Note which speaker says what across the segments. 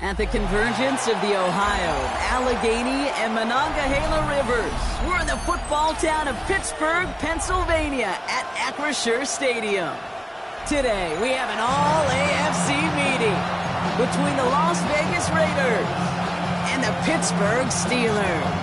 Speaker 1: At the convergence of the Ohio, Allegheny, and Monongahela Rivers, we're in the football town of Pittsburgh, Pennsylvania at Acrisure Stadium. Today, we have an all-AFC meeting between the Las Vegas Raiders and the Pittsburgh Steelers.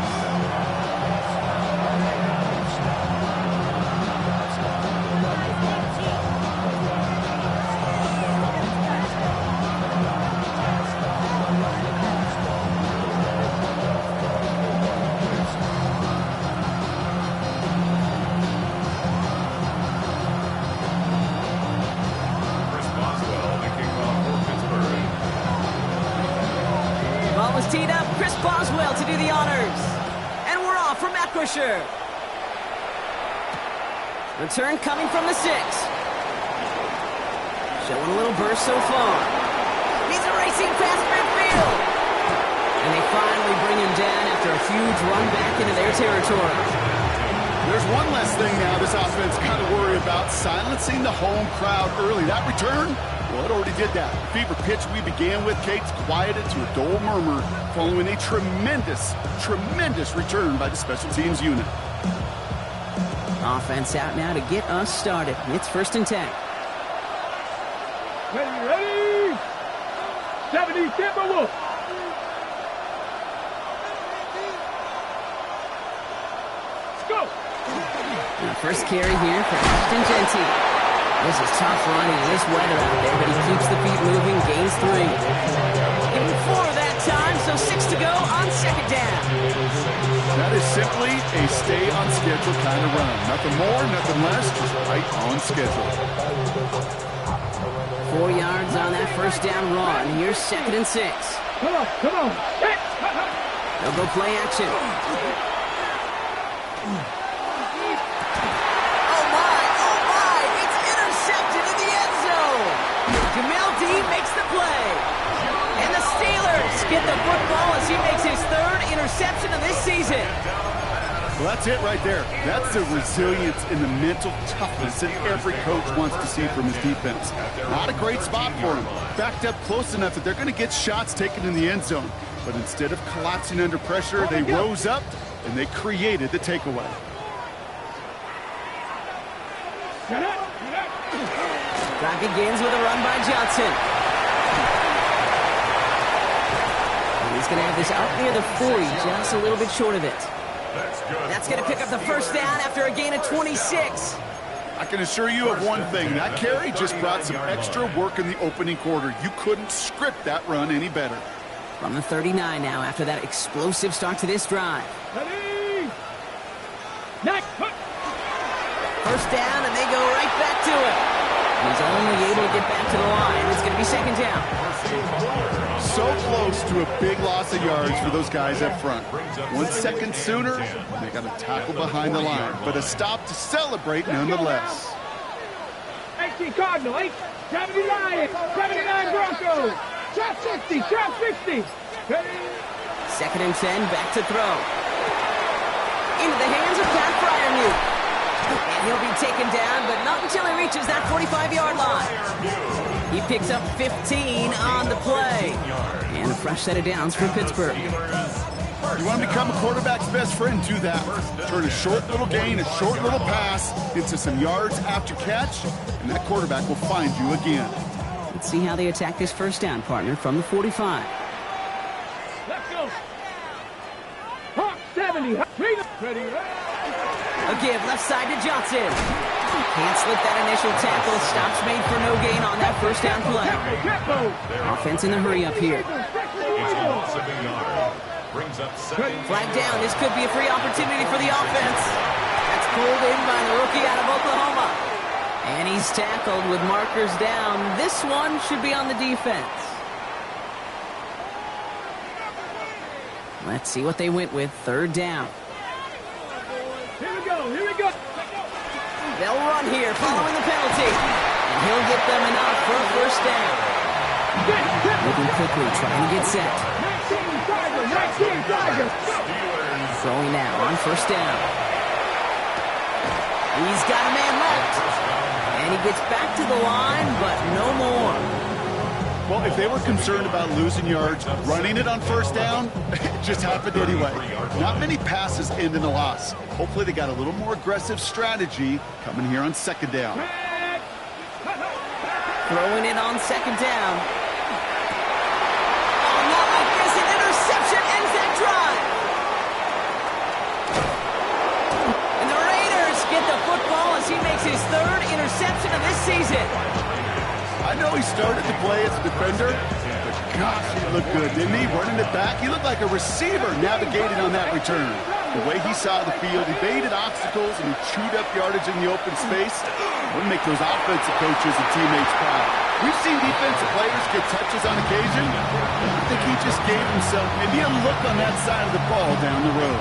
Speaker 1: Teed up, Chris Boswell to do the honors. And we're off from Acrisure. Return coming from the 6. Showing a little burst so far. He's racing past midfield. And they finally bring him down after a huge run back into their territory.
Speaker 2: There's one less thing now this offense got to worry about, silencing the home crowd early. That return, well, it already did that. Fever pitch we began with, Kate's quieted to a dull murmur following a tremendous return by the special teams unit.
Speaker 1: Offense out now to get us started. It's 1st and 10.
Speaker 3: Ready? 70 Timberwolves. Let's go.
Speaker 1: Now first carry here for Ashton Genty. This is tough running in this weather out there, but he keeps the feet moving, gains 3. Give him 4 that time, so 6 to go on 2nd down.
Speaker 2: That is simply a stay-on-schedule kind of run. Nothing more, nothing less, just right on schedule.
Speaker 1: 4 yards on that 1st down run. Here's 2nd and 6.
Speaker 3: Come on.
Speaker 1: They'll go play action. Makes the play. And the Steelers get the football as he makes his 3rd interception of this season.
Speaker 2: Well, that's it right there. That's the resilience and the mental toughness that every coach wants to see from his defense. Not a great spot for him. Backed up close enough that they're going to get shots taken in the end zone. But instead of collapsing under pressure, they rose up and they created the takeaway.
Speaker 1: Drive begins with a run by Johnson. And he's going to have this out near the 40, just a little bit short of it. That's going to pick up the 1st down after a gain of 26.
Speaker 2: I can assure you of one thing. That carry just brought some extra work in the opening quarter. You couldn't script that run any better.
Speaker 1: From the 39 now after that explosive start to this drive.
Speaker 3: Ready? Next.
Speaker 1: 1st down, and they go right back to it. He's only able to get back to the line. It's going to be 2nd down.
Speaker 2: So close to a big loss of yards for those guys up front. 1 second sooner, they got a tackle behind the line, but a stop to celebrate nonetheless.
Speaker 3: 18 Cardinal, 70 Lions, 79 Broncos, trap 60, trap 60.
Speaker 1: 2nd and 10, back to throw. Into the hands of Pat Fryermuth. And he'll be taken down, but not until he reaches that 45-yard line. He picks up 15 on the play. And a fresh set of downs for Pittsburgh.
Speaker 2: You want to become a quarterback's best friend, do that. Turn a short little gain, a short little pass into some yards after catch, and that quarterback will find you again.
Speaker 1: Let's see how they attack this 1st down, partner, from the 45.
Speaker 3: Let's go. Hawk 70. Ready.
Speaker 1: A give left side to Johnson. Can't slip that initial tackle. Stops made for no gain on that 1st down play. Offense in the hurry up here. Flag down. This could be a free opportunity for the offense. That's pulled in by the rookie out of Oklahoma. And he's tackled with markers down. This one should be on the defense. Let's see what they went with. 3rd down.
Speaker 3: Here we go.
Speaker 1: They'll run here following the penalty. And he'll get them enough for a 1st down. Moving quickly, trying to get set. Throwing now on 1st down. He's got a man left. And he gets back to the line, but no more.
Speaker 2: Well, if they were concerned about losing yards, running it on first down, it just happened anyway. Not many passes end in a loss. Hopefully they got a little more aggressive strategy coming here on second down.
Speaker 1: Throwing it on second down. Oh, not like this. An interception ends that drive. And the Raiders get the football as he makes his third interception of this season.
Speaker 2: I know he started to play as a defender, but gosh, he looked good, didn't he? Running it back, he looked like a receiver navigating on that return. The way he saw the field, he evaded obstacles, and he chewed up yardage in the open space. Would make those offensive coaches and teammates proud. We've seen defensive players get touches on occasion. I think he just gave himself maybe a look on that side of the ball down the road.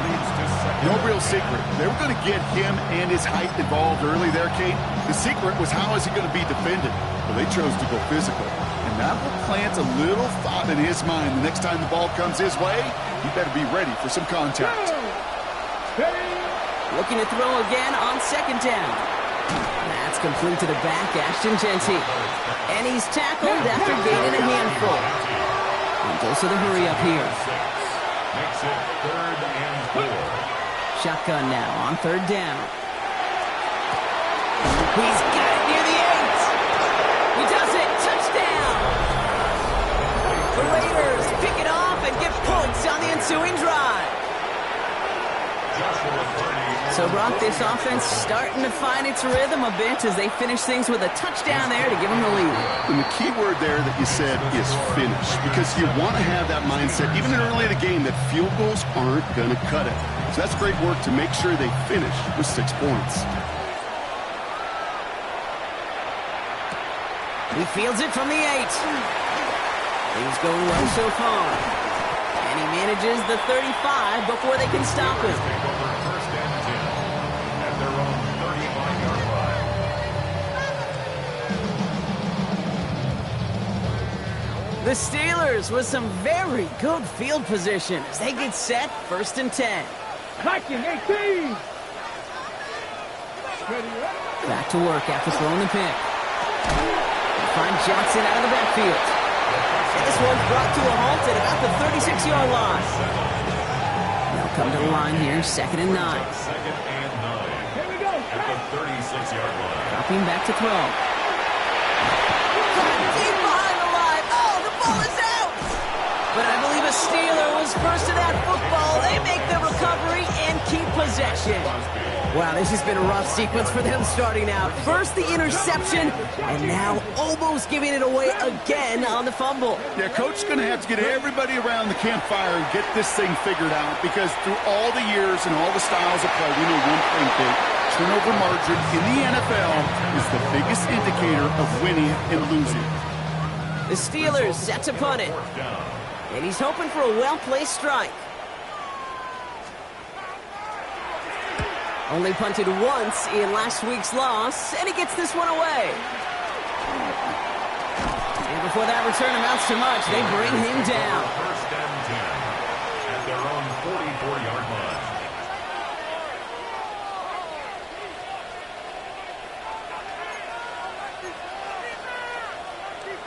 Speaker 2: No real secret. They were going to get him and his height involved early there, Kate. The secret was how is he going to be defended? Well, they chose to go physical. And that will plant a little thought in his mind. The next time the ball comes his way, he better be ready for some contact.
Speaker 1: Looking to throw again on second down. That's complete to the back, Ashton Genty. And he's tackled after gaining a handful. And goes to the hurry up here.
Speaker 4: Makes it 3rd and 4.
Speaker 1: Shotgun now on third down. He's got it near the 8. He does it. Touchdown. The Raiders pick it off and get points on the ensuing drive. So, Brock, this offense starting to find its rhythm a bit as they finish things with a touchdown there to give them the lead.
Speaker 2: And the key word there that you said is finish, because you want to have that mindset, even early in the game, that field goals aren't going to cut it. So that's great work to make sure they finish with 6 points.
Speaker 1: He fields it from the 8. Things going well so far. And he manages the 35 before they can stop him. The Steelers with some very good field position as they get set 1st and 10.
Speaker 3: Viking 18.
Speaker 1: Back to work after throwing the pick. Find Johnson out of the backfield. And this one's brought to a halt at about the 36-yard line. They'll come to the line here, 2nd and 9.
Speaker 4: 2nd and 9.
Speaker 3: Here we go.
Speaker 4: At the 36-yard line.
Speaker 1: Dropping back to throw. Deep behind the line. Oh, the ball is out. But I believe a Steeler was first to that football. They make the recovery and keep possession. Wow, this has been a rough sequence for them starting out. First the interception, and now almost giving it away again on the fumble.
Speaker 2: Yeah, Coach is going to have to get everybody around the campfire and get this thing figured out, because through all the years and all the styles of play, we know one thing, Kate. Turnover margin in the NFL is the biggest indicator of winning and losing.
Speaker 1: The Steelers set to punt it, and he's hoping for a well-placed strike. Only punted once in last week's loss, and he gets this one away. And before that return amounts to much, they bring him down.
Speaker 4: 1st and 10 at their own 44-yard line.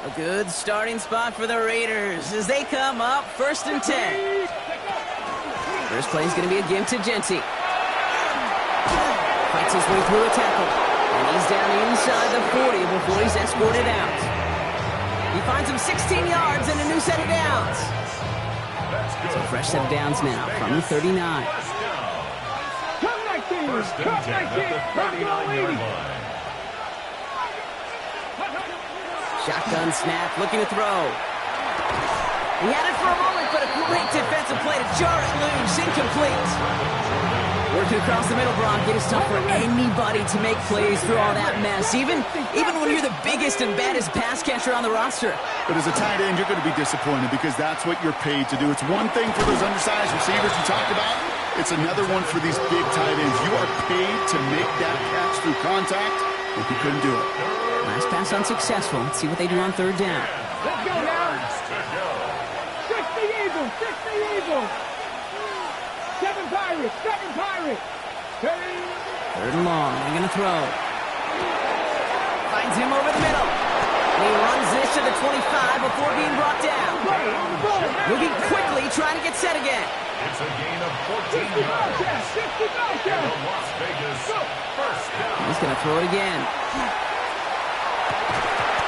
Speaker 1: A good starting spot for the Raiders as they come up 1st and 10. First play is going to be a give to Genty. Fights his way through a tackle. And he's down inside the 40 before he's escorted out. He finds him 16 yards and a new set of downs. So fresh set of downs now from the 39.
Speaker 3: Come 19.
Speaker 4: First and 10 at the 39-yard line.
Speaker 1: Shotgun snap, looking to throw. He had it for a moment, but a great defensive play to jar it loose, incomplete. Working across the middle, Brock, it is tough for anybody to make plays through all that mess, even when you're the biggest and baddest pass catcher on the roster.
Speaker 2: But as a tight end, you're going to be disappointed because that's what you're paid to do. It's one thing for those undersized receivers you talked about. It's another one for these big tight ends. You are paid to make that catch through contact, and you couldn't do it.
Speaker 1: Last pass unsuccessful. Let's see what they do on third down.
Speaker 3: Let's go now. 60 Eagles. 60 Eagles. 7 Pirates. 7 Pirates.
Speaker 1: Third and long. They're going to throw. Finds him over the middle. And he runs this to the 25 before being brought down. Moving quickly, trying to get set again.
Speaker 4: It's a gain of 14 yards. And the Las Vegas first down.
Speaker 1: He's going to throw it again.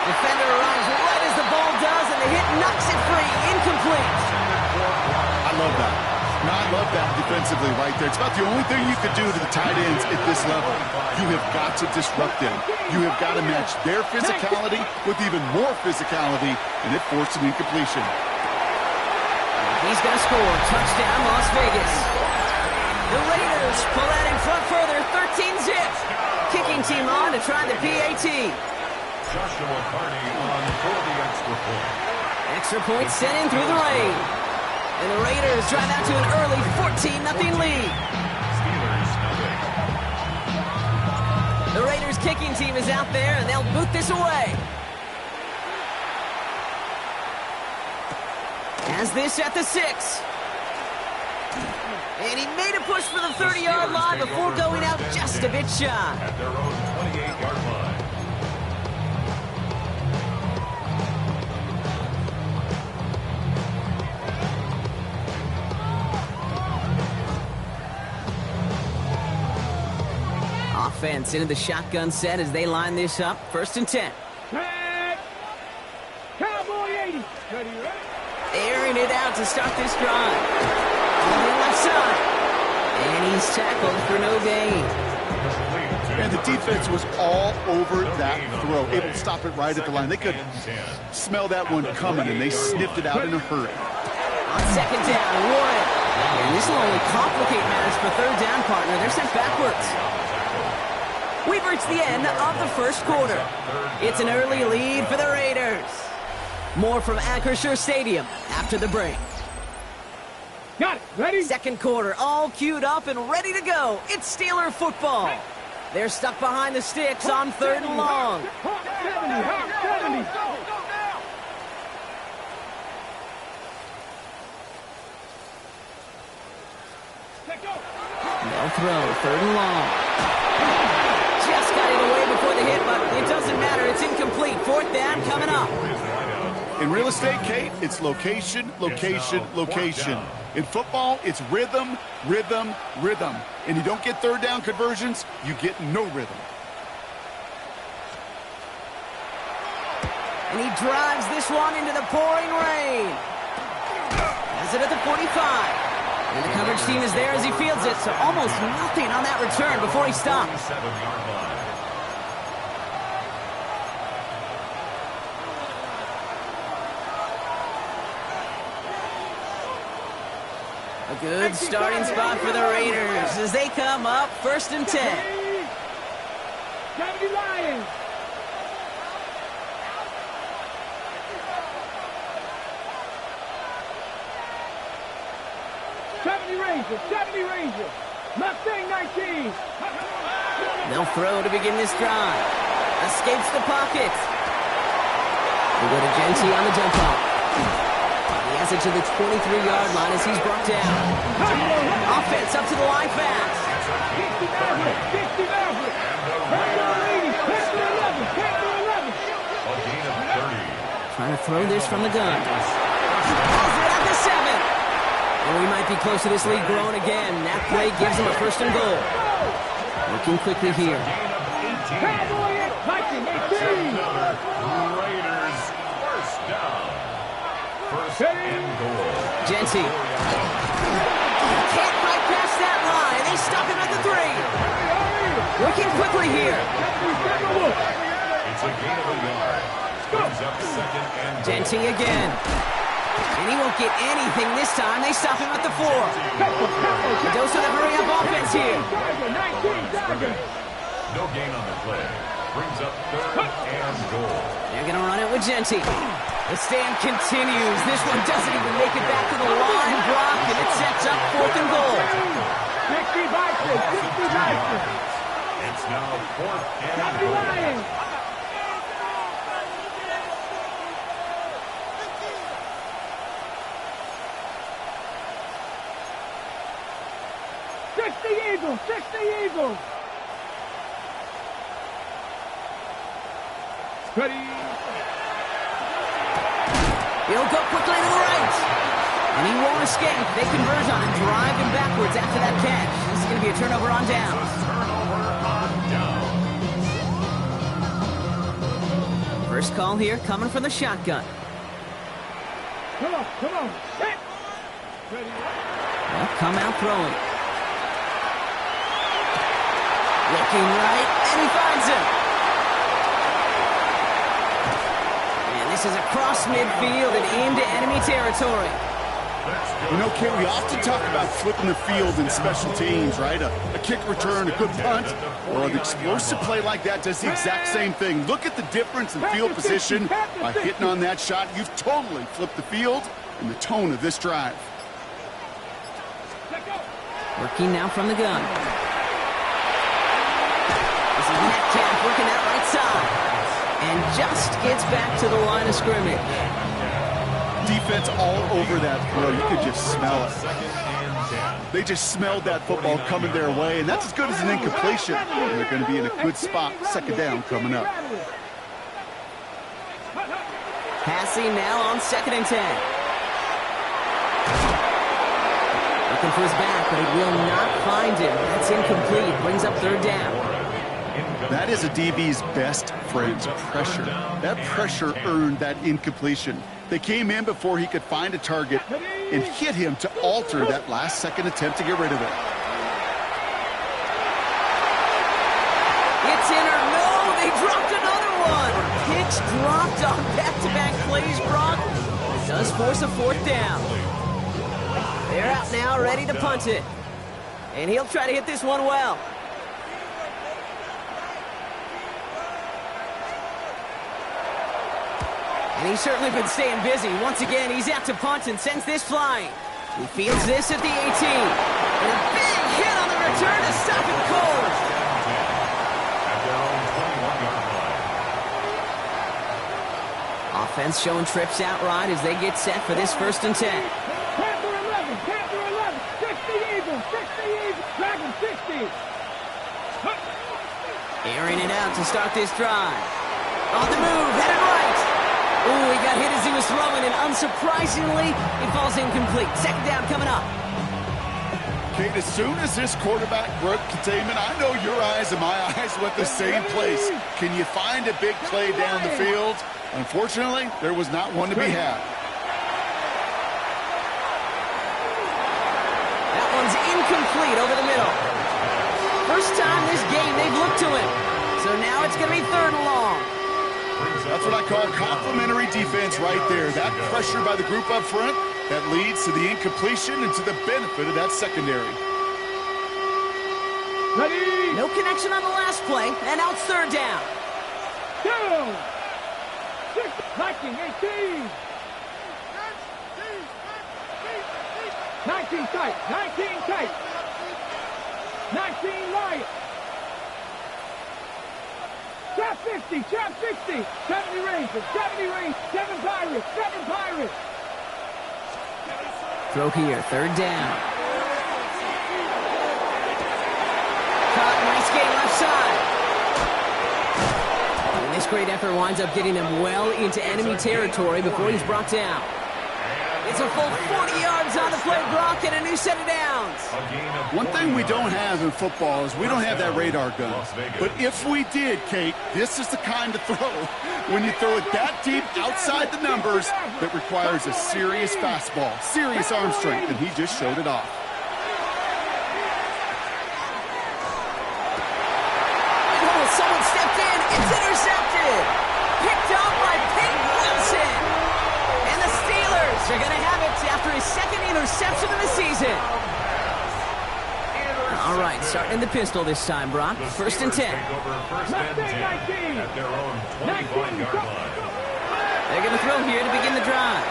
Speaker 1: Defender arrives right as the ball does, and the hit knocks it free. Incomplete.
Speaker 2: I love that. Now, I love that defensively right there. It's about the only thing you could do to the tight ends at this level. You have got to disrupt them. You have got to match their physicality with even more physicality, and it forced an incompletion.
Speaker 1: He's going to score. Touchdown, Las Vegas. The Raiders pull out in front further, 13-zip. Kicking team on to try the PAT.
Speaker 4: Joshua Carney on for the extra point.
Speaker 1: Extra point sent in through the rain. And the Raiders drive out to an early 14-0 lead.
Speaker 4: Steelers nothing.
Speaker 1: The Raiders kicking team is out there, and they'll boot this away. Has this at the 6. And he made a push for the 30-yard line before going out just a bit shy.
Speaker 4: At their own 28-yard line.
Speaker 1: Offense into the shotgun set as they line this up. 1st and 10.
Speaker 3: Cowboy 80. Ready, ready?
Speaker 1: Airing it out to start this drive. On the left side. And he's tackled for no gain.
Speaker 2: And the defense was all over that throw, able to stop it right at the line. They could smell that one coming, and they sniffed it out in a hurry.
Speaker 1: On 2nd down, Warren. And this will only complicate matters for 3rd down, partner. They're sent backwards. We've reached the end of the 1st quarter. It's an early lead for the Raiders. More from Acrisure Stadium after the break.
Speaker 3: Got it. Ready?
Speaker 1: 2nd quarter, all queued up and ready to go. It's Steeler football. They're stuck behind the sticks on 3rd and long.
Speaker 3: 70.
Speaker 1: They'll throw, 3rd and long. Just got it away before the hit, but it doesn't matter. It's incomplete. 4th down coming up.
Speaker 2: In real estate, Kate, it's location, location, location. In football, it's rhythm, rhythm, rhythm. And you don't get 3rd down conversions, you get no rhythm.
Speaker 1: And he drives this one into the pouring rain. Has it at the 45. And the coverage team is there as he fields it, so almost nothing on that return before he stops.
Speaker 4: 7-yard line.
Speaker 1: A good starting spot for the Raiders as they come up 1st and 10.
Speaker 3: 70 Lions. Rangers. Mustang 19.
Speaker 1: They'll throw to begin this drive. Escapes the pocket. They go to Genty on the jump off. He has it to the 23-yard line as he's brought down. Offense up to the line fast.
Speaker 3: 60 Maverick.
Speaker 4: A gain of 30.
Speaker 1: Trying to throw this from the gun. Calls it at the 7. And we might be close to this lead growing again. That play gives them a 1st and goal. Looking quickly here.
Speaker 3: Cowboy Viking 18.
Speaker 4: Raiders first down. 1st and goal.
Speaker 1: Genty. Can't quite pass that line. They stop him at the 3. Working quickly here.
Speaker 4: It's a gain of a yard. Brings up 2nd and goal.
Speaker 1: Genty again. And he won't get anything this time. They stop him at the 4. A dose of the hurry-up offense here.
Speaker 4: No gain on the play. Brings up 3rd and goal.
Speaker 1: They're going to run it with Genty. The stand continues. This one doesn't even make it back to the line block, and it sets up 4th and goal.
Speaker 3: 60 Vikings.
Speaker 4: It's now 4th and goal.
Speaker 3: 60 Eagles. Ready.
Speaker 1: He'll go quickly to the right. And he won't escape. They converge on him, drive him backwards after that catch. This is going to be a turnover on downs. First call here coming from the shotgun.
Speaker 3: Come on, come on. Hit.
Speaker 1: They'll come out throwing. Looking right, and he finds him. And this is across midfield and into enemy territory.
Speaker 2: You know, Kate, we often talk about flipping the field in special teams, right? A kick return, a good punt. Well, an explosive play like that does the exact same thing. Look at the difference in field position. By hitting on that shot, you've totally flipped the field and the tone of this drive.
Speaker 1: Working now from the gun. This is Metcalf working that right side. And just gets back to the line of scrimmage.
Speaker 2: Defense all over that throw. You could just smell it. They just smelled that football coming their way, and that's as good as an incompletion. And they're going to be in a good spot, second down coming up.
Speaker 1: Passing now on 2nd and 10. Looking for his back, but he will not find him. That's incomplete. Brings up 3rd down.
Speaker 2: That is a DB's best friend's pressure. That pressure earned that incompletion. They came in before he could find a target and hit him to alter that last-second attempt to get rid of it.
Speaker 1: It's in or no, they dropped another one. Pitch dropped on back-to-back plays, Brock. Does force a 4th down. They're out now, ready to punt it. And he'll try to hit this one well. And he's certainly been staying busy. Once again, he's out to punt and sends this flying. He fields this at the 18. And a big hit on the return to stop it cold. Offense showing trips out right as they get set for this 1st and 10.
Speaker 3: Panther 11, Panther 11, 60 Eagles, Dragon 60.
Speaker 1: Airing it out to start this drive. On the move, headed right. Ooh, he got hit as he was throwing, and unsurprisingly, he falls incomplete. 2nd down coming up.
Speaker 2: Kate, as soon as this quarterback broke containment, I know your eyes and my eyes went the same place. Can you find a big play down the field? Unfortunately, there was not one to be had.
Speaker 1: That one's incomplete over the middle. First time this game they've looked to him. So now it's going to be 3rd and long.
Speaker 2: That's what I call complimentary defense right there. That pressure by the group up front, that leads to the incompletion and to the benefit of that secondary.
Speaker 3: Ready?
Speaker 1: No connection on the last play, and now it's 3rd down.
Speaker 3: Go! 6, Viking 18. 19 tight, 19 tight. 19 right. Trap 50, trap 60. 70 Rangers, 7 Pirates.
Speaker 1: Throw here, 3rd down. Caught, nice game left side. And this great effort winds up getting them well into enemy territory before he's brought down. It's a full 40 yards on the play, Brock, and a new set of downs.
Speaker 2: One thing we don't have in football is we don't have that radar gun. But if we did, Kate, this is the kind of throw, when you throw it that deep outside the numbers, that requires a serious fastball, serious arm strength, and he just showed it off.
Speaker 1: Oh, someone stepped in. It's intercepted. Picked up by Peyton Wilson. And the Steelers are going to have it after his 2nd interception of the season. All right, starting in the pistol this time, Brock. 1st and 10. They're going to throw here to begin the drive.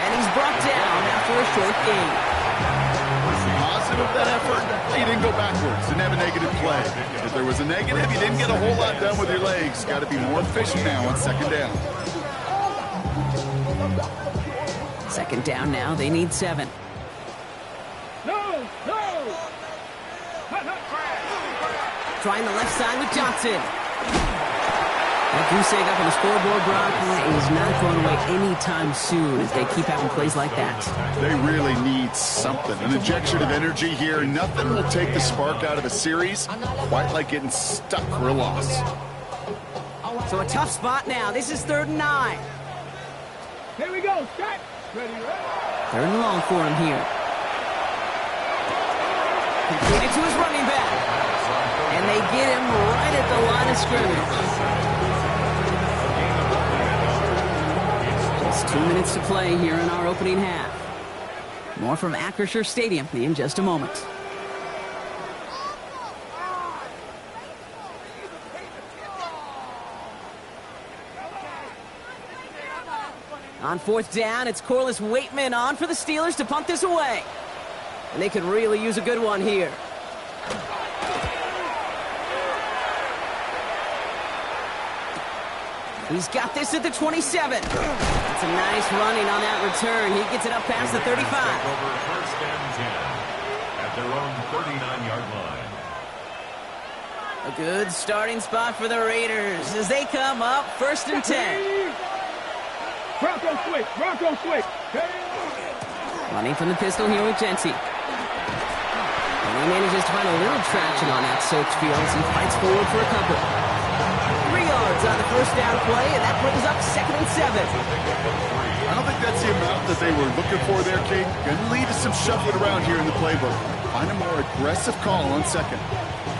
Speaker 1: And he's brought down after a short gain.
Speaker 2: Positive that effort, he didn't go backwards, didn't have a negative play. If there was a negative, you didn't get a whole lot done with your legs. Got to be more efficient now on 2nd down.
Speaker 1: 2nd down now, they need 7.
Speaker 3: No!
Speaker 1: Trying the left side with Johnson. That goose egg up on the scoreboard, Brock, is not going away anytime soon as they keep having plays like that.
Speaker 2: They really need something. An injection of energy here. Nothing will take the spark out of a series quite like getting stuck for a loss.
Speaker 1: So a tough spot now. This is 3rd and 9.
Speaker 3: Here we go. Set. Ready, ready.
Speaker 1: 3rd and long for him here. Completed to his running back. And they get him right at the line of scrimmage. Just 2 minutes to play here in our opening half. More from Acrisure Stadium in just a moment. On 4th down, it's Corliss Waitman on for the Steelers to punt this away. And they could really use a good one here. He's got this at the 27. It's a nice running on that return. He gets it up past the 35.
Speaker 4: Over 1st and 10 at their own 39-yard line.
Speaker 1: A good starting spot for the Raiders as they come up 1st and 10.
Speaker 3: Bronco switch. Bronco switch.
Speaker 1: Running from the pistol here with Jency. And he manages to find a little traction on that soaked field as he fights forward for a couple. 3 yards on the 1st down play, and that brings up 2nd and 7.
Speaker 2: I don't think that's the amount that they were looking for there, Kate. Going to lead to some shuffling around here in the playbook. Find a more aggressive call on 2nd.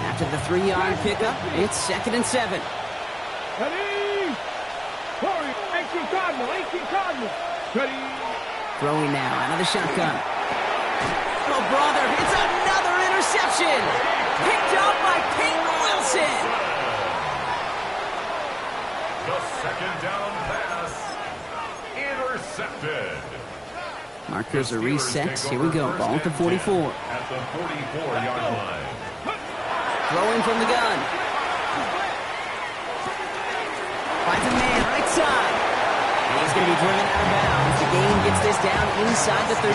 Speaker 1: After the 3-yard pickup, it's 2nd and 7.
Speaker 3: Ready. Hurry. 18 Cardinal. 18 Cardinal. Ready.
Speaker 1: Throwing now out of the shotgun. Oh, brother, it's another interception. Picked up by Peyton Wilson.
Speaker 4: The 2nd down pass. Intercepted.
Speaker 1: Markers are reset. Here we go. Ball at the 44.
Speaker 4: At the 44-yard line.
Speaker 1: Throwing from the gun. Finds a man right side. And he's going to be driven out of bounds. The game gets this down inside the 35.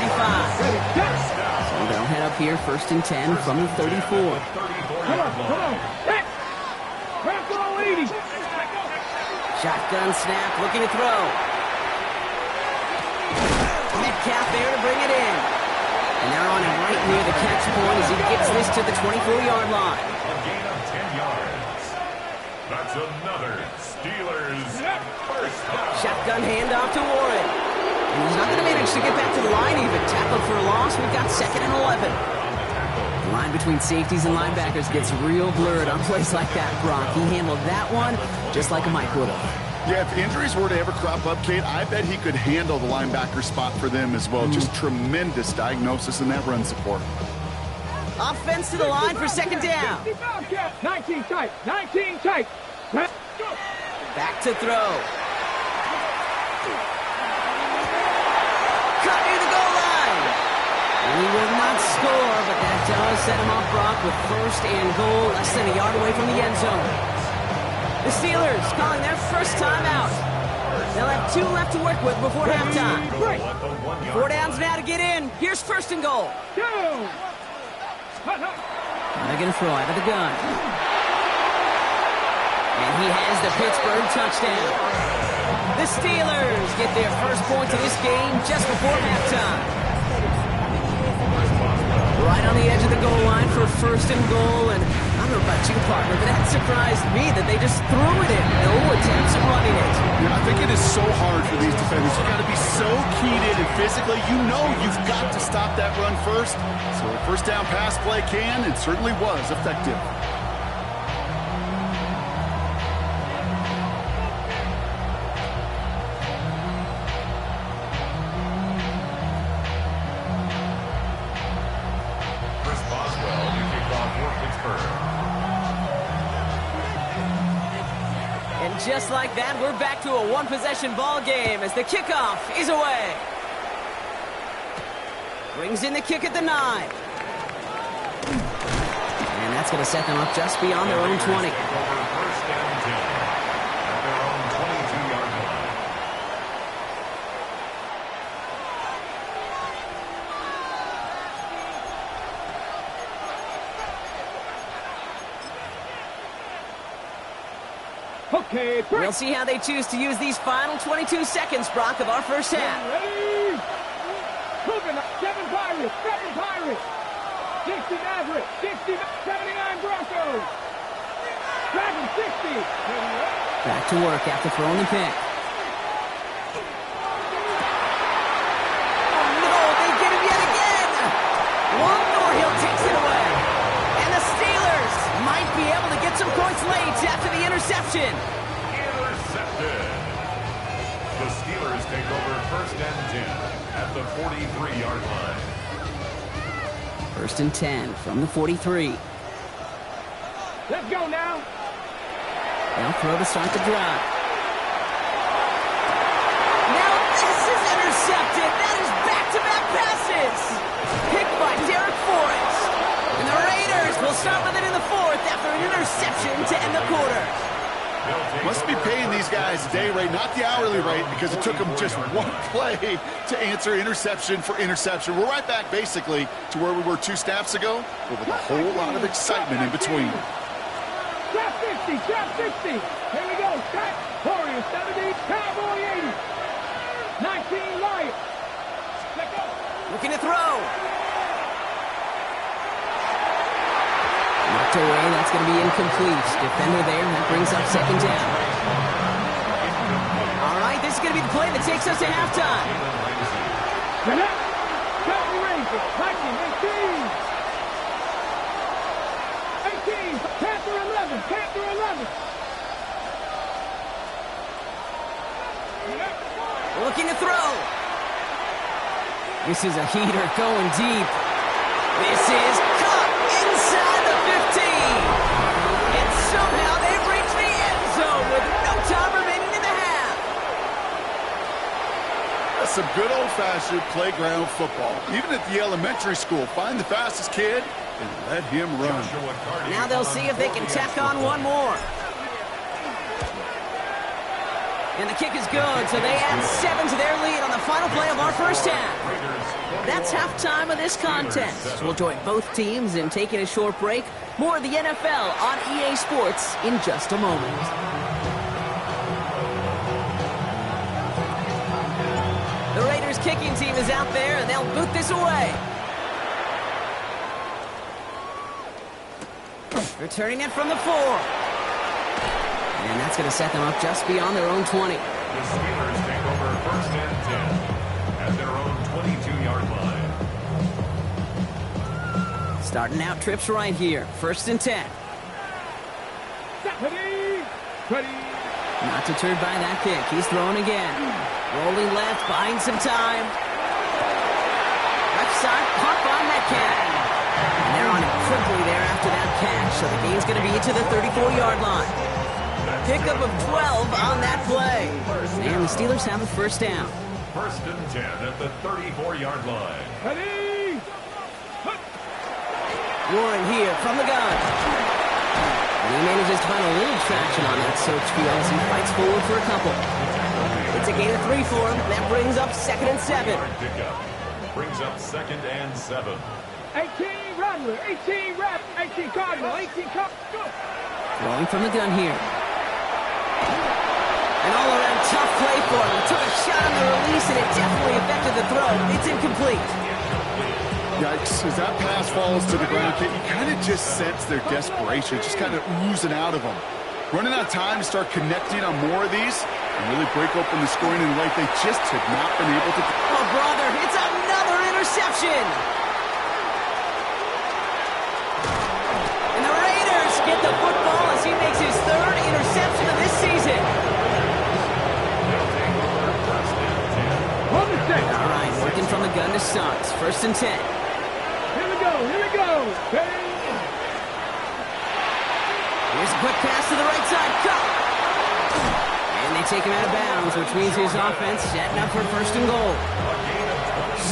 Speaker 1: So they'll head up here 1st and 10 from the 34.
Speaker 3: Come on. Set. Bronco 80.
Speaker 1: Shotgun snap, looking to throw. Metcalf there to bring it in. And they're on him right near the catch point as he gets this to the 24-yard line.
Speaker 4: A gain of 10 yards. That's another Steelers first down.
Speaker 1: Shotgun handoff to Warren. And he's not going to manage to get back to the line even. Tackled for a loss. We've got 2nd and 11. The line between safeties and linebackers gets real blurred on plays like that, Brock. He handled that one just like a Mike would have.
Speaker 2: Yeah, if injuries were to ever crop up, Kate, I bet he could handle the linebacker spot for them as well. Just tremendous diagnosis in that run support.
Speaker 1: Offense to the line for 2nd down.
Speaker 3: 19 tight. 19 tight.
Speaker 1: Back to throw. Cut near the goal line. And he will not score, but that does set him off, Brock, with 1st and goal, less than a yard away from the end zone. The Steelers calling their first time out. They'll have 2 left to work with before halftime. 4 downs now to get in. Here's 1st and goal.
Speaker 3: Now
Speaker 1: they're going to throw out of the gun. And he has the Pittsburgh touchdown. The Steelers get their first points of this game just before halftime. Right on the edge of the goal line for 1st and goal, and I don't know about you, partner, but that surprised me that they just threw it in. No attempts at running it.
Speaker 2: Yeah, I think it is so hard for these defenders. You've got to be so keyed in and physically. You know you've got to stop that run first. So a 1st down pass play can and certainly was effective.
Speaker 1: Just like that, we're back to a 1-possession ball game as the kickoff is away. Brings in the kick at the 9. And that's going to set them up just beyond their own 20.
Speaker 3: Okay,
Speaker 1: We'll see how they choose to use these final 22 seconds, Brock, of our first half.
Speaker 3: Ready? Cooking up. 7 Pirates. 7 Pirates. 60 Mavericks. 79 Broncos. Dragon 60.
Speaker 1: Back to work after throwing the pick. Oh, no, they get him yet again. One more, he'll takes it away. And the Steelers might be able to get some points late after the interception.
Speaker 4: Intercepted. The Steelers take over 1st and 10 at the 43-yard line.
Speaker 1: 1st and 10 from the 43.
Speaker 3: Let's go now.
Speaker 1: They'll throw to start the drive. Now this is intercepted. That is back-to-back passes. Picked by Derek Forrest. And the Raiders will start with it in the 4th after an interception to end the quarter.
Speaker 2: Must be paying these guys a day rate, not the hourly rate, because it took them just one play to answer interception for interception. We're right back, basically, to where we were 2 snaps ago, but with a whole lot of excitement in between.
Speaker 3: Trap 50, trap 60. Here we go. Trap Warriors 70, Cowboy 80. 19 Lions. Let's go.
Speaker 1: Looking to throw. Knocked away. That's going to be incomplete. Defender there. That brings up 2nd down. All right, this is going to be the play that takes us to halftime.
Speaker 3: Get up. Cowboy Rangers. 19, 18. 18. Panther 11. Panther 11.
Speaker 1: Looking to throw. This is a heater going deep. This is caught inside the 15. And somehow they've reached the end zone with no time remaining in the half.
Speaker 2: That's some good old-fashioned playground football. Even at the elementary school, find the fastest kid and let him run.
Speaker 1: Now they'll see if they can tack on one more. And the kick is good, so they add 7 to their lead on the final play of our first half. That's halftime of this contest. We'll join both teams in taking a short break. More of the NFL on EA Sports in just a moment. The Raiders kicking team is out there, and they'll boot this away. Returning it from the 4. And that's going to set them up just beyond their own 20.
Speaker 4: The Steelers take over 1st and 10 at their own 22-yard line.
Speaker 1: Starting out trips right here. 1st and 10.
Speaker 3: Ready. Ready.
Speaker 1: Not deterred by that kick. He's throwing again. Rolling left, buying some time. Left side, pump on Metcalf. And they're on it quickly there after that catch. So the game's going to be into the 34-yard line. Pickup of 12 on that play. And the Steelers have a 1st down.
Speaker 4: 1st and 10 at the 34-yard line.
Speaker 3: Ready.
Speaker 1: Warren here from the gun. And he manages to find a little traction on that search field as he fights forward for a couple. It's a gain of 3 for him. That brings up 2nd and 7.
Speaker 4: Pickup brings up 2nd and 7.
Speaker 3: 18 Rattler. 18 Rattler. 18 Cardinal. 18 Cardinal.
Speaker 1: Throwing from the gun here. An all-around tough play for him. Took a shot on the release, and it definitely affected the throw. It's incomplete.
Speaker 2: Yikes, as that pass falls to the ground, you kind of just sense their desperation, just kind of oozing out of them. Running out of time to start connecting on more of these and really break open the scoring in a way they just have not been able to.
Speaker 1: Oh, brother, it's another interception. And the Raiders get the football as he makes his 3rd interception of this season. All right, working from the gun to start. 1st and 10.
Speaker 3: Here we go. Here we go. Ready.
Speaker 1: Here's a quick pass to the right side. Cut. And they take him out of bounds, which means his offense setting up for 1st and goal.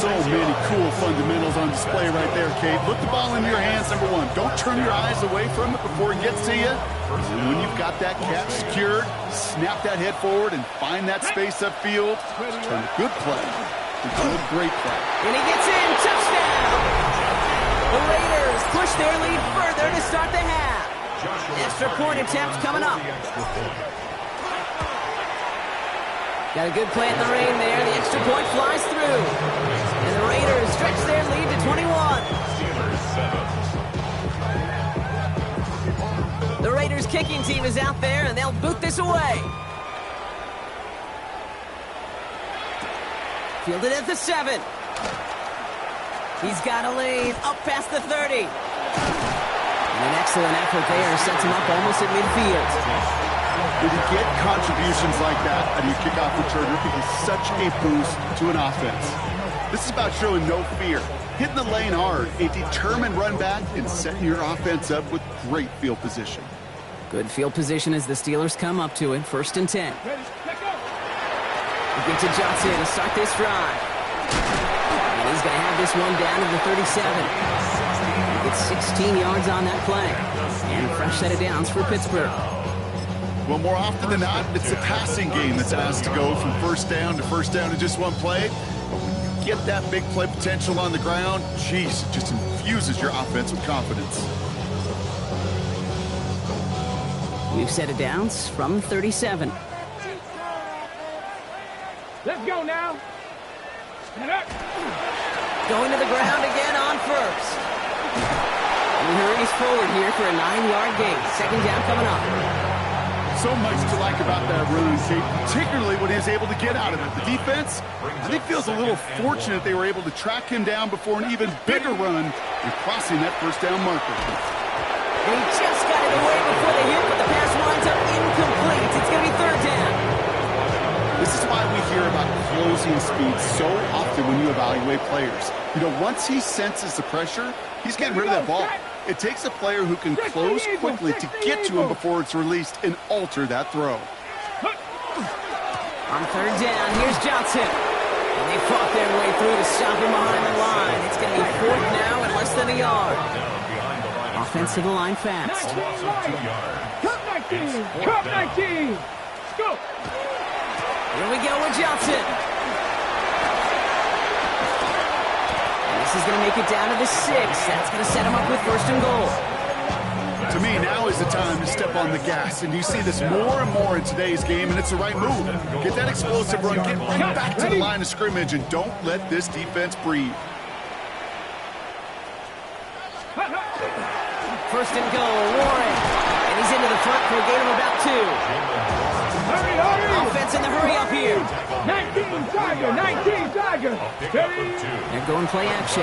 Speaker 2: So many cool fundamentals on display right there, Kate. Put the ball in your hands, number 1. Don't turn your eyes away from it before it gets to you. And when you've got that catch secured, snap that head forward and find that space upfield. Turn a good play into a great play.
Speaker 1: And he gets in. Touchdown. The Raiders push their lead further to start the half. Extra point attempt coming up. Got a good play in the rain there. The extra point flies through. And the Raiders stretch their lead to 21. The Raiders kicking team is out there, and they'll boot this away. Fielded at the 7. He's got a lane up past the 30. And an excellent effort there sets him up almost at midfield.
Speaker 2: When you get contributions like that out of your kickoff returner, it is such a boost to an offense. This is about showing no fear, hitting the lane hard, a determined run back, and setting your offense up with great field position.
Speaker 1: Good field position as the Steelers come up to it. 1st and 10. Looking to Johnson to start this drive. And he's going to have this one down to the 37. He gets 16 yards on that play. And a fresh set of downs for Pittsburgh.
Speaker 2: Well, more often than not, it's the passing game that's asked to go from first down in just one play. But when you get that big play potential on the ground, geez, it just infuses your offense with confidence.
Speaker 1: We've set of downs from 37.
Speaker 3: Let's go now. Stand up.
Speaker 1: Going to the ground again on first. And he hurries forward here for a 9-yard gain. 2nd down coming up.
Speaker 2: So much to like about that run, Kate, particularly when he was able to get out of it. The defense, I think, feels a little fortunate they were able to track him down before an even bigger run and crossing that 1st down marker.
Speaker 1: They just got it away before the hit, but the pass winds up incomplete. It's going to be 3rd down.
Speaker 2: This is why we hear about closing speed so often when you evaluate players. You know, once he senses the pressure, he's getting rid of that ball. It takes a player who can close quickly to get to him before it's released and alter that throw.
Speaker 1: On 3rd down, here's Johnson. And they fought their way through to stop him behind the line. It's going to be 4th now and less than a yard. Offense to the line fast.
Speaker 3: Cup 19. Cup 19. Let's go.
Speaker 1: Here we go with Johnson. And this is going to make it down to the 6. That's going to set him up with 1st and goal.
Speaker 2: To me, now is the time to step on the gas, and you see this more and more in today's game, and it's the right move. Get that explosive run, get right back to the line of scrimmage, and don't let this defense breathe.
Speaker 1: 1st and goal, Warren. And he's into the front for a gain of about 2.
Speaker 3: Hurry, hurry.
Speaker 1: Offense in the hurry up here.
Speaker 3: 19 Tiger, 19 Tiger.
Speaker 1: They're going play action.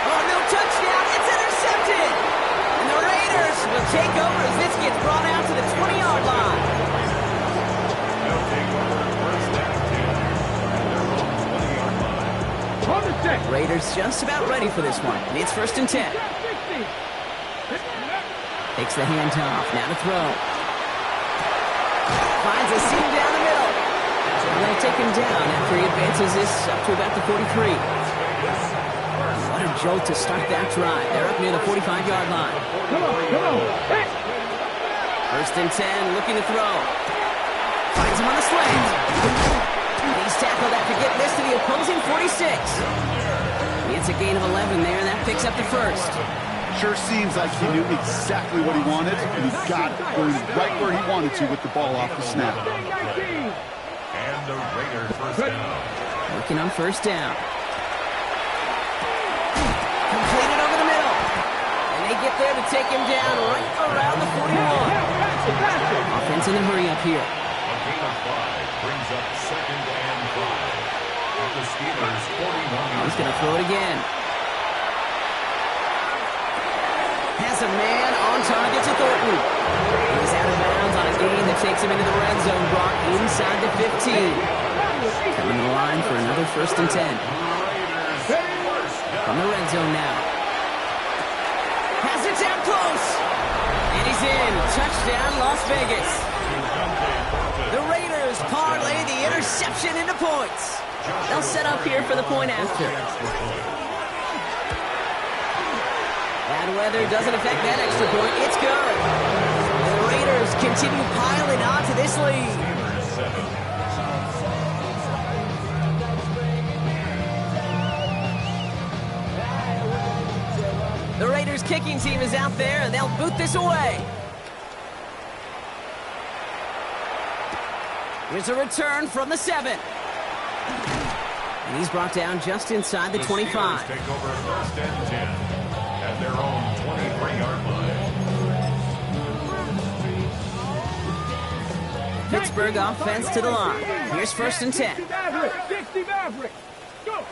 Speaker 1: Oh, no touchdown. It's intercepted. And the Raiders will take over as this gets brought out to the 20-yard line. Raiders just about ready for this one. It's 1st and 10. Takes the handoff. Now to throw. Finds a seam down the middle. They're going to take him down after he advances this up to about the 43. What a jolt to start that drive. They're up near the 45-yard line.
Speaker 3: Come on, come on. Hey.
Speaker 1: 1st and 10, looking to throw. Finds him on the slant. And he's tackled after getting this to the opposing 46. It's a gain of 11 there, and that picks up the 1st.
Speaker 2: Sure seems like he knew exactly what he wanted, and he got it right where he wanted to with the ball off the snap.
Speaker 4: And the Raiders 1st down.
Speaker 1: Working on 1st down. Completed over the middle. And they get there to take him down right around the 41. Offense in the hurry up here.
Speaker 4: A gain of 5 brings up 2nd and 5. The Steelers 41.
Speaker 1: He's going to throw it again. Has a man on target to Thornton. He's out of bounds on a gain that takes him into the red zone, brought inside the 15. Coming to the line for another 1st and 10. From the red zone now. Has it down close. And he's in. Touchdown, Las Vegas. The Raiders parlay the interception into points. They'll set up here for the point after. Bad weather doesn't affect that extra point. It's good. The Raiders continue piling on to this lead. The Raiders kicking team is out there, and they'll boot this away. Here's a return from the 7. And he's brought down just inside the 25.
Speaker 4: Steelers take over first and 10 at their own 23-yard line.
Speaker 1: Pittsburgh offense to the line. Here's first and 10.
Speaker 3: 60 Maverick. Go.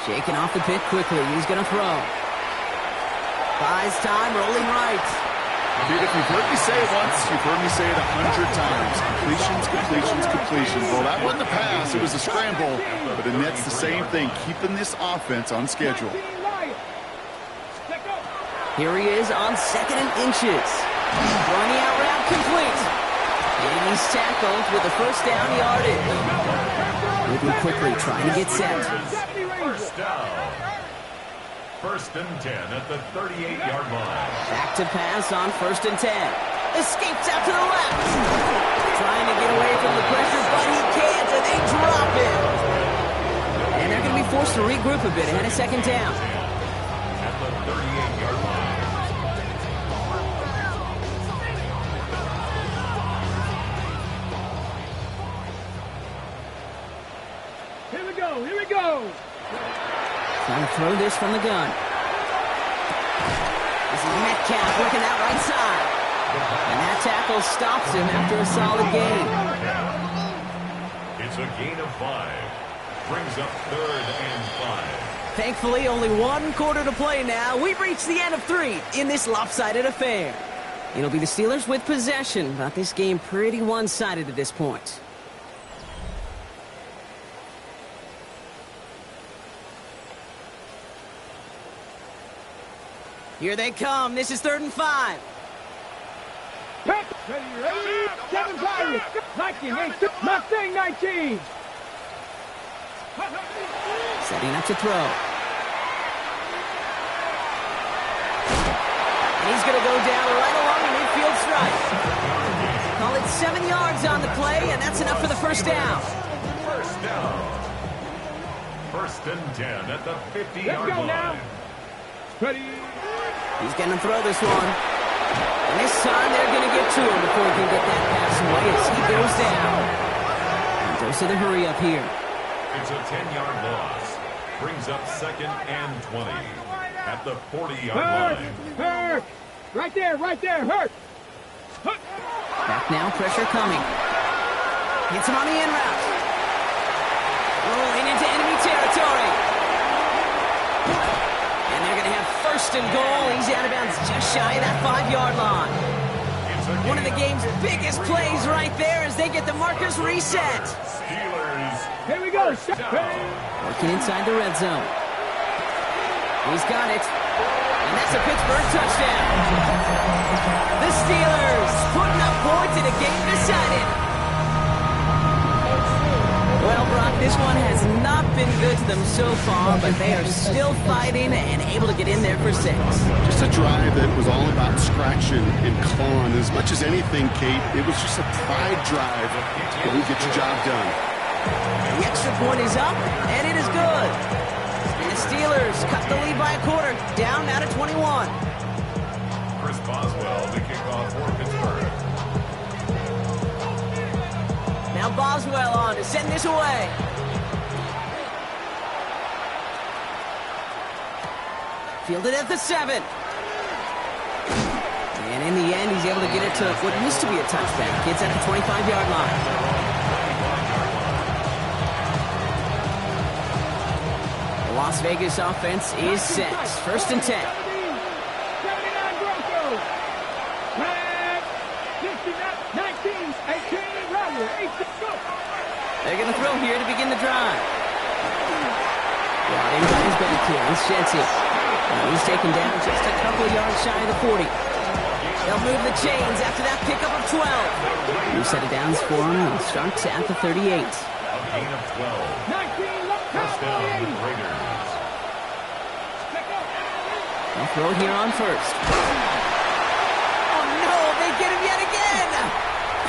Speaker 1: Shaking off the pit quickly. He's going to throw. Buys time, rolling right.
Speaker 2: Dude, if you've heard me say it once, you've heard me say it 100 times. Completions. Well, that wasn't a pass. It was a scramble. But the net's the same thing, keeping this offense on schedule.
Speaker 1: Here he is on 2nd and inches. Throwing the out route complete. And he's tackled with the first down yardage. Moving quickly, trying to get set.
Speaker 4: First down. First and 10 at the 38-yard line.
Speaker 1: Back to pass on first and 10. Escapes out to the left. Trying to get away from the pressure, but he can't, and they drop him. And they're going to be forced to regroup a bit ahead of second down.
Speaker 4: At the 38-yard line.
Speaker 3: Here we go.
Speaker 1: Trying to throw this from the gun. This is Metcalf working that right side. And that tackle stops him after a solid gain.
Speaker 4: It's a gain of 5. Brings up 3rd and 5.
Speaker 1: Thankfully, only 1 quarter to play now. We've reached the end of 3 in this lopsided affair. It'll be the Steelers with possession, but this game pretty one-sided at this point. Here they come. This is 3rd and 5.
Speaker 3: Ready? 7 Pirates. 19, 18, Mustang 19.
Speaker 1: Setting up to throw. And he's going to go down right along the midfield stripe. Call it 7 yards on the play, and that's enough for the first down.
Speaker 4: First down. First and 10 at the 50-yard line.
Speaker 3: Now. Ready?
Speaker 1: He's going to throw this one. And this time they're going to get to him before he can get that pass away as he goes down. And goes to the hurry up here.
Speaker 4: It's a 10-yard loss. Brings up 2nd and 20 at the 40-yard line.
Speaker 3: Hurt. Right there. Hurt.
Speaker 1: Back now, pressure coming. Hits him on the in route. Rolling into enemy territory. And they're going to have first and goal. He's out of bounds just shy of that 5-yard line. One of the game's biggest plays right there as they get the markers reset.
Speaker 4: Steelers.
Speaker 3: Here we go.
Speaker 1: Working inside the red zone. He's got it. And that's a Pittsburgh touchdown. The Steelers putting up points in a game decided. Well, Brock, this one has not been good to them so far, but they are still fighting and able to get in there for 6.
Speaker 2: Just a drive that was all about scratching and clawing. As much as anything, Kate, it was just a pride drive that will get your job done.
Speaker 1: The extra point is up, and it is good. And the Steelers cut the lead by a quarter, down now to 21.
Speaker 4: Chris Boswell, the kickoff for Pittsburgh.
Speaker 1: Now Boswell on to send this away. Fielded at the 7. And in the end, he's able to get it to what used to be a touchback. It's at the 25-yard line. The Las Vegas offense is set. First and 10.
Speaker 3: 79 Broncos. 19, 18, Rattler, 8, go.
Speaker 1: They're going to throw here to begin the drive. Brought in by his back here. This Shensi. He's taken down just a couple of yards shy of the 40. They'll move the chains after that pickup of 12. New set of downs for him. He'll start at the 38.
Speaker 4: A gain of 12.
Speaker 3: 19,
Speaker 4: First down with the Raiders.
Speaker 1: They'll throw it here on first. Oh no, they get him yet again!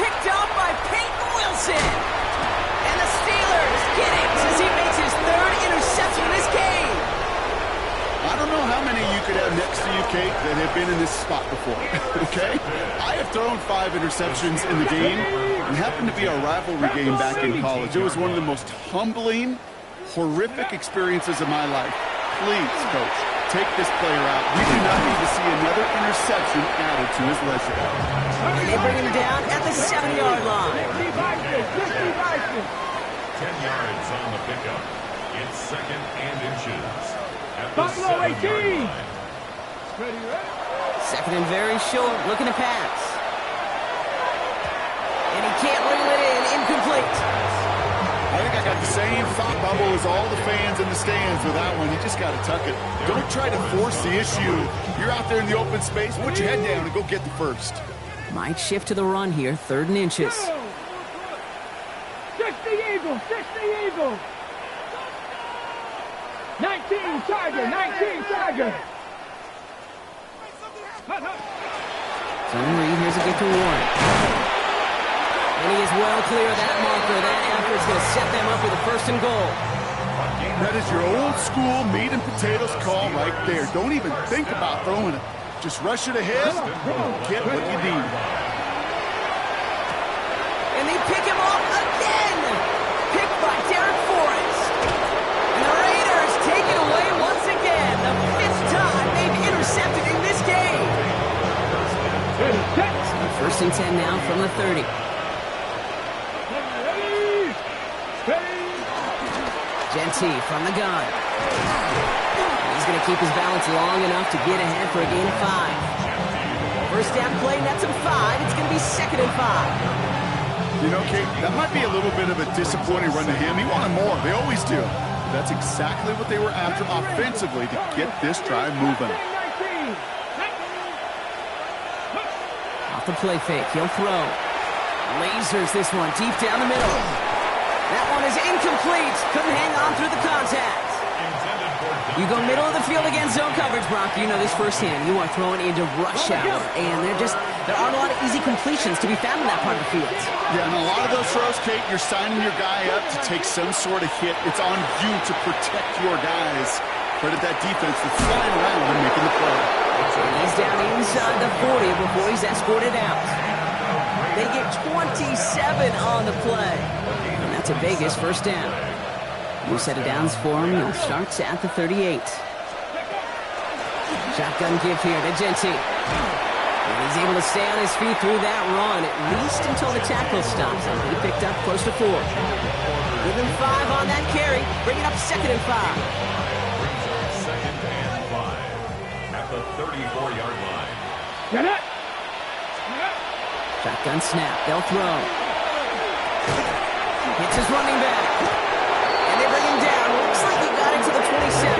Speaker 1: Picked up by Peyton Wilson! And the Steelers get it as he makes his 3rd interception of this game!
Speaker 2: I don't know how many you could have next to you, Kate, that have been in this spot before, okay? I have thrown 5 interceptions in the game. It happened to be our rivalry game back in college. It was one of the most humbling, horrific experiences of my life. Please, Coach, take this player out. We do not need to see another interception added to his resume.
Speaker 1: And they bring him down at the 7-yard line.
Speaker 4: 10 yards on the pickup. It's 2nd and inches. At the
Speaker 3: Buffalo 18.
Speaker 4: 7-yard line.
Speaker 1: 2nd and very short, looking to pass. And he can't reel it in, incomplete.
Speaker 2: I think I got the same thought bubble as all the fans in the stands with that one. You just got to tuck it. Don't try to force the issue. You're out there in the open space. Put your head down and go get the first.
Speaker 1: Might shift to the run here, 3rd and inches.
Speaker 3: 60 Eagles, 60 Eagles. 19 Tiger, 19 Tiger.
Speaker 1: Zone read, here's a gift to Warren. And he is well clear of that marker. That effort's going to set them up with a 1st and goal.
Speaker 2: That is your old school meat and potatoes call right there. Don't even think about throwing it. Just rush it ahead, get what you need.
Speaker 1: And they pick him off again. Picked by Derek Forrest. And the Raiders take it away once again. The 5th time they've intercepted in this game. So 1st and 10 now from the 30. Genty from the gun. He's going to keep his balance long enough to get ahead for a gain of 5. First down play, nets him 5. It's going to be 2nd and 5.
Speaker 2: You know, Kate, that might be a little bit of a disappointing run to him. He wanted more. They always do. But that's exactly what they were after offensively to get this drive moving.
Speaker 1: Off the play fake, he'll throw. Lasers this one deep down the middle. That one is incomplete. Couldn't hang on through the contact. You go middle of the field against zone coverage, Brock. You know this firsthand. You are throwing into rush hour, and there aren't a lot of easy completions to be found in that part of the field.
Speaker 2: Yeah, and a lot of those throws, Kate, you're signing your guy up to take some sort of hit. It's on you to protect your guys. Credit that defense that's flying around and making the play.
Speaker 1: And he's down inside the 40 before he's escorted out. They get 27 on the play. And that's a Vegas 1st down. New set of downs for him. He'll start at the 38. Shotgun give here to Genty. And he's able to stay on his feet through that run, at least until the tackle stops him. He picked up close to 4. Give him 5 on that carry. Bring it up 2nd and 5.
Speaker 4: Brings up 2nd and 5 at the 34-yard line.
Speaker 3: Get it.
Speaker 1: Shotgun snap. They'll throw. Hits his running back. And they bring him down. Looks like he got it to the 27.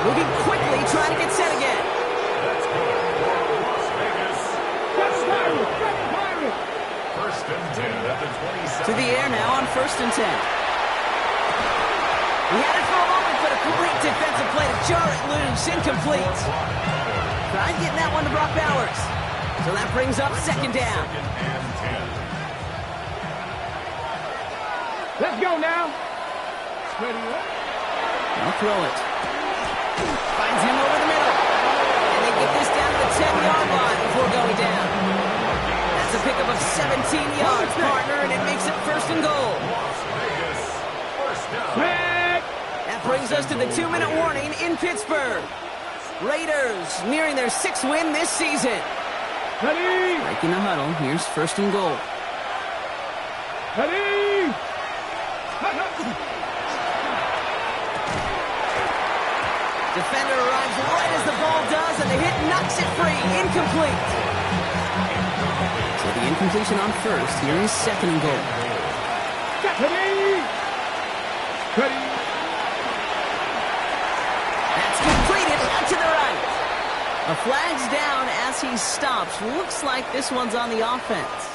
Speaker 1: Moving quickly, trying to get set again.
Speaker 4: That's good. Las Vegas. 1st and 10 at the 27.
Speaker 1: To the air now on 1st and 10. He had it for a moment, but a great defensive play to jar it loose. Incomplete. Tried getting that one to Brock Bowers. So that brings up 2nd down.
Speaker 4: 2nd and 10.
Speaker 3: Let's go now.
Speaker 1: I'll throw it. Finds him over the middle. And they get this down to the 10-yard line before going down. That's a pickup of 17 yards, partner, and it makes it 1st and goal.
Speaker 4: Las Vegas. 1st down.
Speaker 1: That brings us to the 2-minute warning in Pittsburgh. Raiders nearing their 6th win this season.
Speaker 3: Ready.
Speaker 1: Breaking the huddle. Here's 1st and goal.
Speaker 3: Ready.
Speaker 1: Defender arrives right as the ball does, and the hit knocks it free. Incomplete. So the incompletion on 1st. Here is 2nd and goal.
Speaker 3: Ready. Ready.
Speaker 1: That's completed out to the right. A flag's down as he stops. Looks like this one's on the offense.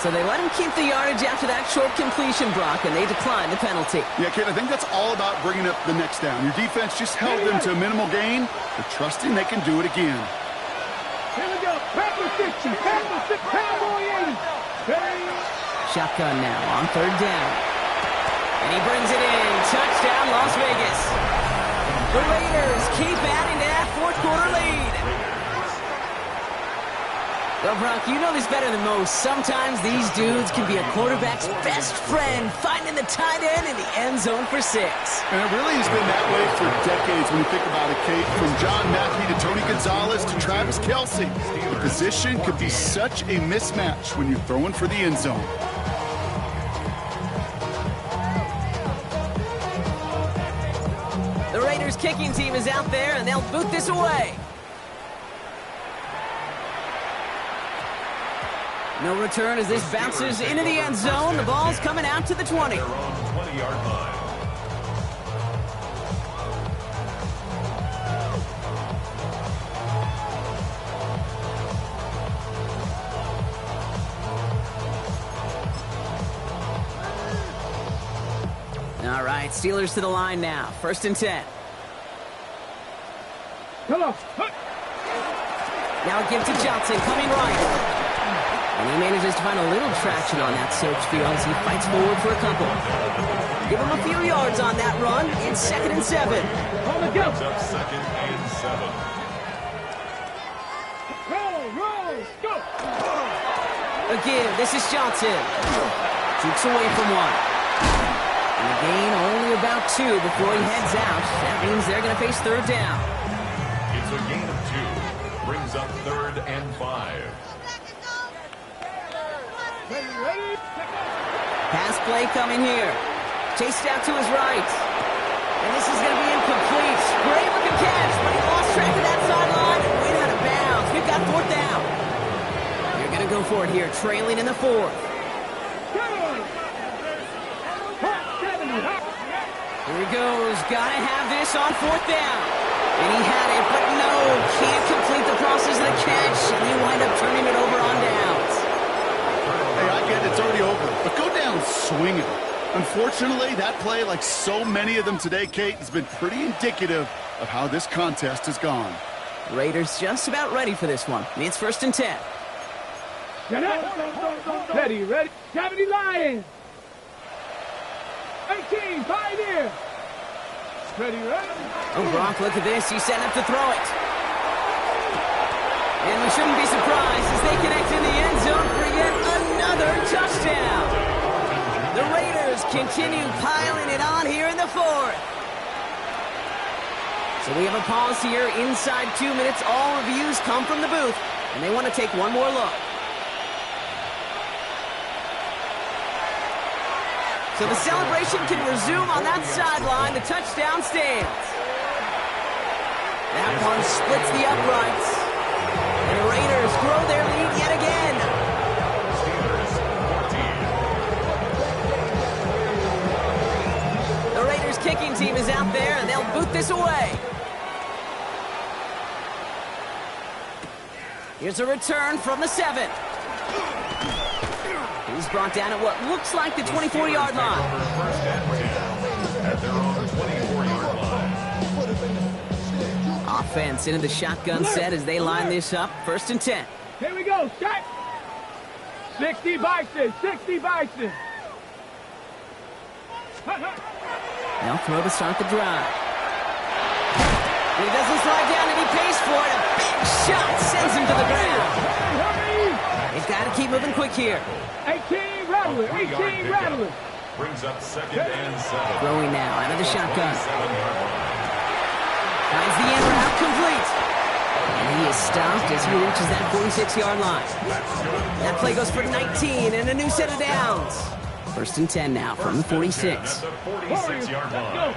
Speaker 1: So they let him keep the yardage after that short completion, Brock, and they decline the penalty.
Speaker 2: Yeah, Kate, I think that's all about bringing up the next down. Your defense just held them to a minimal gain, but trusting they can do it again.
Speaker 3: Here we go. Panther 60. Panther 6. Cowboy 80. Ready.
Speaker 1: Shotgun now on 3rd down. And he brings it in. Touchdown, Las Vegas. The Raiders keep adding to that 4th fourth-quarter lead. Well, Brock, you know this better than most. Sometimes these dudes can be a quarterback's best friend, finding the tight end in the end zone for 6.
Speaker 2: And it really has been that way for decades when you think about it, Kate. From John Mackey to Tony Gonzalez to Travis Kelce. The position could be such a mismatch when you're throwing for the end zone.
Speaker 1: The Raiders kicking team is out there, and they'll boot this away. No return as this bounces into the end zone. The ball's coming out to the 20.
Speaker 4: Their own 20-yard line.
Speaker 1: All right, Steelers to the line now. 1st and 10.
Speaker 3: Come on.
Speaker 1: Now a give to Johnson, coming right. And he manages to find a little traction on that search field as he fights forward for a couple. Give him a few yards on that run. It's 2nd and 7.
Speaker 3: On the go.
Speaker 4: Brings up 2nd and 7.
Speaker 3: Roll, go.
Speaker 1: A give. This is Johnson. Jukes away from one. And a gain only about 2 before he heads out. That means they're going to face 3rd down.
Speaker 4: It's a gain of 2. Brings up 3rd and 5.
Speaker 3: Ready?
Speaker 1: Pass play coming here. Chased out to his right. And this is going to be incomplete. Great looking catch, but he lost track of that sideline and went out of bounds. We've got 4th down. They're going to go for it here, trailing in the 4th. Here he goes. Got to have this on 4th down. And he had it, but no, can't complete the process of the catch. And they wind up turning it over on downs.
Speaker 2: Hey, I get it's already over, but go down swinging. Unfortunately, that play, like so many of them today, Kate, has been pretty indicative of how this contest has gone.
Speaker 1: Raiders just about ready for this one. It's 1st and 10.
Speaker 3: Get up. Ready. Gravity Lions. 18, 5 here. Ready.
Speaker 1: Oh, Brock, look at this. He's setting up to throw it. And we shouldn't be surprised as they connect in the end zone for yet another touchdown. The Raiders continue piling it on here in the 4th. So we have a pause here inside 2 minutes. All reviews come from the booth, and they want to take one more look. So the celebration can resume on that sideline. The touchdown stands. That one splits the uprights. And the Raiders grow their lead yet again.
Speaker 4: Steelers 14.
Speaker 1: The Raiders kicking team is out there, and they'll boot this away. Here's a return from the 7. He's brought down at what looks like the 24-yard line.
Speaker 4: First and 10 at their own 24-yard line.
Speaker 1: Offense into the shotgun set as they line this up. 1st and 10.
Speaker 3: Here we go. Shot. 60 Bison.
Speaker 1: They'll throw to start the drive. He doesn't slide down and he pays for it. A big shot sends him to the ground. They've got to keep moving quick here.
Speaker 3: 18 Rattler.
Speaker 4: Brings up 2nd and 7.
Speaker 1: Throwing now out of the shotgun.
Speaker 4: 7-yard line.
Speaker 1: Finds the end route complete. And he is stopped as he reaches that 46-yard line. That play goes for 19 and a new set of downs. 1st and 10 now from the 46.
Speaker 4: At the 46-yard line.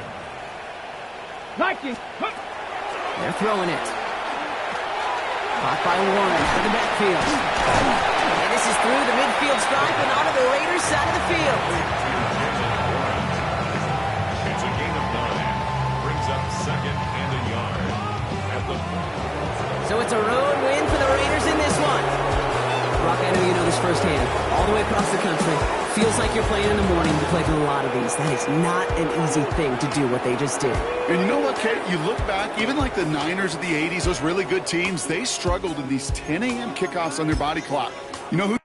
Speaker 1: They're throwing it. Caught by Warren out of the backfield. And this is through the midfield stripe and onto the Raiders' side of the field.
Speaker 4: It's a gain of 9. Brings up 2nd and a yard. At the
Speaker 1: So it's a road win for the Raiders in this one. Brock, I know you know this firsthand. All the way across the country. Feels like you're playing in the morning. You play through a lot of these. That is not an easy thing to do what they just did.
Speaker 2: And you know what, Kate? You look back, even like the Niners of the 80s, those really good teams, they struggled in these 10 a.m. kickoffs on their body clock. You know who